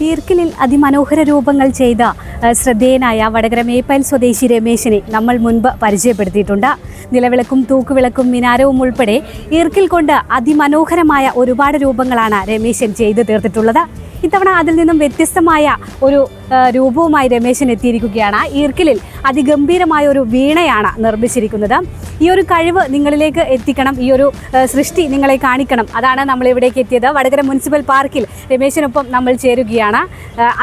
ഈർക്കിലിൽ അതിമനോഹര രൂപങ്ങൾ ചെയ്ത ശ്രദ്ധേയനായ വടകര മേപ്പയൽ സ്വദേശി രമേശിനെ നമ്മൾ മുൻപ് പരിചയപ്പെടുത്തിയിട്ടുണ്ട്. നിലവിളക്കും തൂക്കുവിളക്കും മിനാരവും ഉൾപ്പെടെ ഈർക്കിൽ കൊണ്ട് അതിമനോഹരമായ ഒരുപാട് രൂപങ്ങളാണ് രമേശൻ ചെയ്തു തീർത്തിട്ടുള്ളത്. ഇത്തവണ അതിൽ നിന്നും വ്യത്യസ്തമായ ഒരു രൂപവുമായി രമേശൻ എത്തിയിരിക്കുകയാണ്. ഈർക്കിലിൽ അതിഗംഭീരമായ ഒരു വീണയാണ് നിർമ്മിച്ചിരിക്കുന്നത്. ഈ ഒരു കഴിവ് നിങ്ങളിലേക്ക് എത്തിക്കണം, ഈ ഒരു സൃഷ്ടി നിങ്ങളെ കാണിക്കണം, അതാണ് നമ്മൾ ഇവിടേക്ക് എത്തിയത്. വടകര മുനിസിപ്പൽ പാർക്കിൽ രമേശിനൊപ്പം നമ്മൾ ചേരുകയാണ്.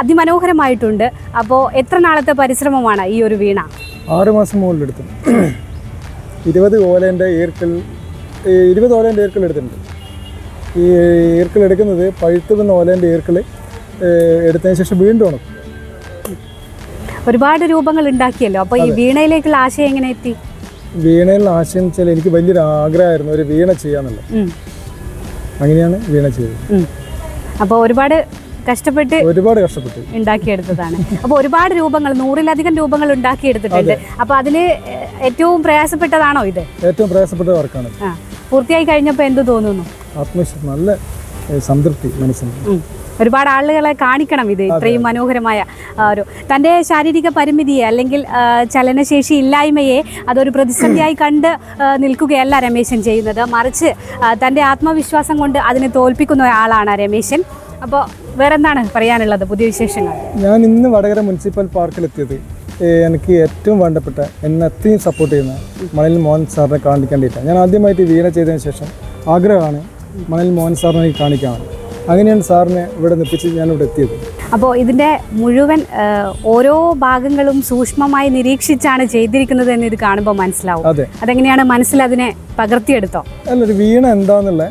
അതിമനോഹരമായിട്ടുണ്ട്. അപ്പോൾ എത്ര നാളത്തെ പരിശ്രമമാണ് ഈ ഒരു വീണ? 6 മാസം മുകളിലെടുത്തു. 20 ഓലേൻ്റെ ഈർക്കിൽ എടുത്തിട്ടുണ്ട്. ഈ ഈർക്കിൽ എടുക്കുന്നത് പഴുത്തു വന്ന ഓലേൻ്റെ ഈർക്കിൽ എടുത്തതിന് ശേഷം വീണ്ടും ഉണക്കും. ഒരുപാട് രൂപങ്ങൾ ഉണ്ടാക്കിയല്ലോ. അപ്പോൾ ഈ വീണയിലേക്കുള്ള ആശയം എങ്ങനെ എത്തി? വീണയിലുള്ള ആശയം വെച്ചാൽ എനിക്ക് വലിയൊരു ആഗ്രഹമായിരുന്നു ഒരു വീണ ചെയ്യാന്നുള്ളത്. അങ്ങനെയാണ് വീണ ചെയ്തത്. അപ്പോൾ ഒരുപാട് കഷ്ടപ്പെട്ട് ഉണ്ടാക്കിയെടുത്തതാണ്. അപ്പോൾ ഒരുപാട് രൂപങ്ങൾ, 100-ലധികം രൂപങ്ങൾ ഉണ്ടാക്കിയെടുത്തിട്ടുണ്ട്. അപ്പോൾ അതിൽ ഏറ്റവും പ്രയാസപ്പെട്ടതാണോ ഇത്? ഏറ്റവും പ്രയാസപ്പെട്ട വർക്കാണ്. പൂർത്തിയായി കഴിഞ്ഞപ്പോൾ എന്ത് തോന്നുന്നു? ആത്മവിശ്വാസം, നല്ല സംതൃപ്തി മനസ്സിന്. ഒരുപാട് ആളുകളെ കാണിക്കണം ഇത് ഇത്രയും മനോഹരമായ ഒരു തൻ്റെ ശാരീരിക പരിമിതിയെ അല്ലെങ്കിൽ ചലനശേഷി ഇല്ലായ്മയെ അതൊരു പ്രതിസന്ധിയായി കണ്ട് നിൽക്കുകയല്ല രമേശൻ ചെയ്യുന്നത്. മറിച്ച് തൻ്റെ ആത്മവിശ്വാസം കൊണ്ട് അതിനെ തോൽപ്പിക്കുന്ന ആളാണ് രമേശൻ. അപ്പോൾ വേറെ എന്താണ് പറയാനുള്ളത്, പുതിയ വിശേഷങ്ങൾ? ഞാൻ ഇന്ന് വടകര മുനിസിപ്പൽ പാർക്കിലെത്തിയത് എനിക്ക് ഏറ്റവും വേണ്ടപ്പെട്ട എന്നെ അത്രയും സപ്പോർട്ട് ചെയ്യുന്ന മണൽ മോഹൻ സാറിനെ കാണിക്കേണ്ടിയിട്ടാണ്. ഞാൻ ആദ്യമായിട്ട് വീണ ചെയ്തതിന് ശേഷം ആഗ്രഹമാണ് മണൽ മോഹൻ സാറിനെ കാണിക്കാനാണ്. അങ്ങനെയാണ് സാറിനെ ഇവിടെ നിർത്തിച്ച് ഞാനിവിടെ എത്തിയത്. അപ്പോൾ ഇതിൻ്റെ മുഴുവൻ ഓരോ ഭാഗങ്ങളും സൂക്ഷ്മമായി നിരീക്ഷിച്ചാണ് ചെയ്തിരിക്കുന്നത് എന്ന് ഇത് കാണുമ്പോൾ മനസ്സിലാവും. അതെ, അതെങ്ങനെയാണ് മനസ്സിൽ അതിനെ പകർത്തിയെടുത്തോ? അല്ല, ഒരു വീണ എന്താണെന്നുള്ള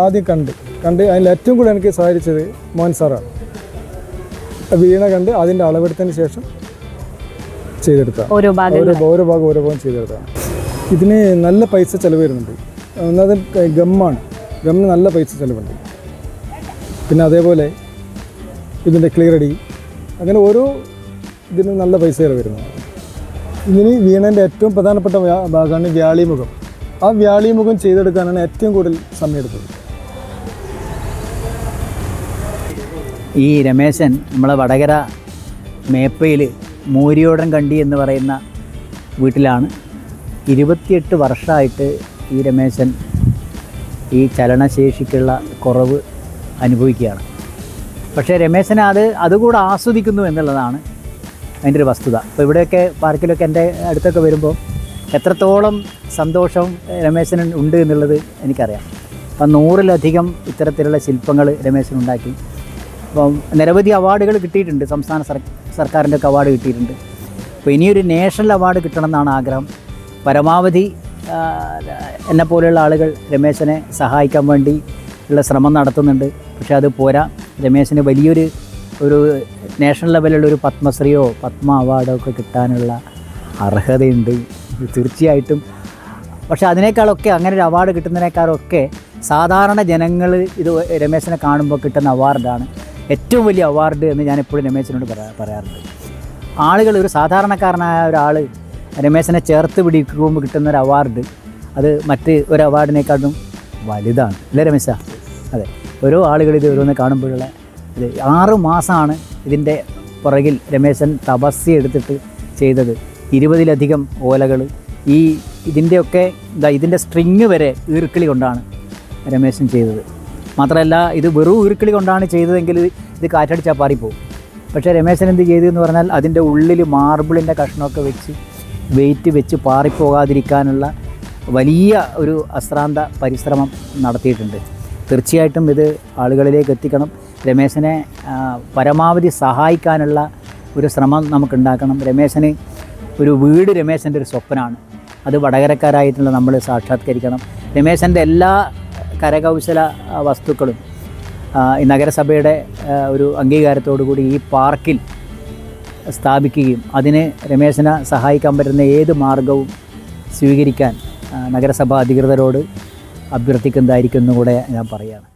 ആദ്യം കണ്ട് അതിൽ ഏറ്റവും കൂടുതൽ എനിക്ക് സഹായിച്ചത് മോഹൻ സാറാണ്. വീണ കണ്ട് അതിൻ്റെ അളവെടുത്തതിന് ശേഷം ചെയ്തെടുത്താണ്. ഓരോ ഭാഗം ചെയ്തെടുത്താണ്. ഇതിന് നല്ല പൈസ ചിലവ് വരുന്നുണ്ട്. ഒന്നത് ഗമ്മാണ്. ഗമ്മിന് നല്ല പൈസ ചിലവുണ്ട്. പിന്നെ അതേപോലെ ഇതിൻ്റെ ക്ലിയറടി, അങ്ങനെ ഓരോ ഇതിനും നല്ല പൈസ ചിലവ് വരുന്നുണ്ട്. ഇതിന് വീണേൻ്റെ ഏറ്റവും പ്രധാനപ്പെട്ട ഭാഗമാണ് വ്യാളിമുഖം. ആ വ്യാളിമുഖം ചെയ്തെടുക്കാനാണ് ഏറ്റവും കൂടുതൽ സമയം എടുത്തത്. ഈ രമേശൻ നമ്മളെ വടകര മേപ്പയിൽ മൂരിയോടൻ കണ്ടി എന്ന് പറയുന്ന വീട്ടിലാണ്. 28 വർഷമായിട്ട് ഈ രമേശൻ ഈ ചലനശേഷിക്കുള്ള കുറവ് അനുഭവിക്കുകയാണ്. പക്ഷേ രമേശൻ അതുകൂടെ ആസ്വദിക്കുന്നു എന്നുള്ളതാണ് അതിൻ്റെ ഒരു വസ്തുത. അപ്പോൾ ഇവിടെയൊക്കെ പാർക്കിലൊക്കെ എൻ്റെ അടുത്തൊക്കെ വരുമ്പോൾ എത്രത്തോളം സന്തോഷം രമേശന് ഉണ്ട് എന്നുള്ളത് എനിക്കറിയാം. അപ്പം 100-ലധികം ഇത്തരത്തിലുള്ള ശില്പങ്ങൾ രമേശൻ ഉണ്ടാക്കി. അപ്പം നിരവധി അവാർഡുകൾ കിട്ടിയിട്ടുണ്ട്. സംസ്ഥാന സർക്കാരിൻ്റെ ഒക്കെ അവാർഡ് കിട്ടിയിട്ടുണ്ട്. അപ്പോൾ ഇനിയൊരു നാഷണൽ അവാർഡ് കിട്ടണമെന്നാണ് ആഗ്രഹം. പരമാവധി എന്നെപ്പോലെയുള്ള ആളുകൾ രമേശനെ സഹായിക്കാൻ വേണ്ടി ഉള്ള ശ്രമം നടത്തുന്നുണ്ട്. പക്ഷേ അത് പോരാ. രമേശന് വലിയൊരു നാഷണൽ ലെവലിലുള്ള ഒരു പത്മശ്രീയോ പത്മ അവാർഡോ ഒക്കെ കിട്ടാനുള്ള അർഹതയുണ്ട് തീർച്ചയായിട്ടും. പക്ഷേ അതിനേക്കാളൊക്കെ, അങ്ങനെ ഒരു അവാർഡ് കിട്ടുന്നതിനേക്കാളൊക്കെ സാധാരണ ജനങ്ങൾ ഇത് രമേശനെ കാണുമ്പോൾ കിട്ടുന്ന അവാർഡാണ് ഏറ്റവും വലിയ അവാർഡ് എന്ന് ഞാൻ എപ്പോഴും രമേശനോട് പറയാറുണ്ട്. ആളുകൾ, ഒരു സാധാരണക്കാരനായ ഒരാൾ രമേശനെ ചേർത്ത് പിടിക്കുമ്പോൾ കിട്ടുന്ന ഒരു അവാർഡ് അത് മറ്റ് ഒരു അവാർഡിനേക്കാളും വലുതാണ്, അല്ലേ രമേശ? അതെ, ഓരോ ആളുകൾ ഇത് ഓരോന്ന് കാണുമ്പോഴുള്ള ഇത് 6 മാസമാണ് ഇതിൻ്റെ പുറകിൽ രമേശൻ തപസ്യ എടുത്തിട്ട് ചെയ്തത്. 20-ലധികം ഓലകൾ, ഇതിൻ്റെ സ്ട്രിങ് വരെ ഈർക്കിളി കൊണ്ടാണ് രമേശൻ ചെയ്തത്. മാത്രമല്ല, ഇത് വെറും ഈർക്കിളി കൊണ്ടാണ് ചെയ്തതെങ്കിൽ ഇത് കാറ്റടിച്ചാൽ പാറിപ്പോവും. പക്ഷേ രമേശൻ എന്ത് ചെയ്തതെന്ന് പറഞ്ഞാൽ അതിൻ്റെ ഉള്ളിൽ മാർബിളിൻ്റെ കഷ്ണമൊക്കെ വെയിറ്റ് വെച്ച് പാറിപ്പോകാതിരിക്കാനുള്ള വലിയ ഒരു അശ്രാന്ത പരിശ്രമം നടത്തിയിട്ടുണ്ട്. തീർച്ചയായിട്ടും ഇത് ആളുകളിലേക്ക് എത്തിക്കണം. രമേശനെ പരമാവധി സഹായിക്കാനുള്ള ഒരു ശ്രമം നമുക്കുണ്ടാക്കണം. രമേശന് ഒരു വീട് രമേശൻ്റെ ഒരു സ്വപ്നമാണ്. അത് വടകരക്കാരായിട്ടുള്ള നമ്മൾ സാക്ഷാത്കരിക്കണം. രമേശൻ്റെ എല്ലാ കരകൗശല വസ്തുക്കളും ഈ നഗരസഭയുടെ ഒരു അംഗീകാരത്തോടു കൂടി ഈ പാർക്കിൽ സ്ഥാപിക്കുകയും അതിന് രമേശനെ സഹായിക്കാൻ പറ്റുന്ന ഏത് മാർഗവും സ്വീകരിക്കാൻ നഗരസഭാ അധികൃതരോട് അഭ്യർത്ഥിക്കുന്നതായിരിക്കും എന്നുകൂടെ ഞാൻ പറയുകയാണ്.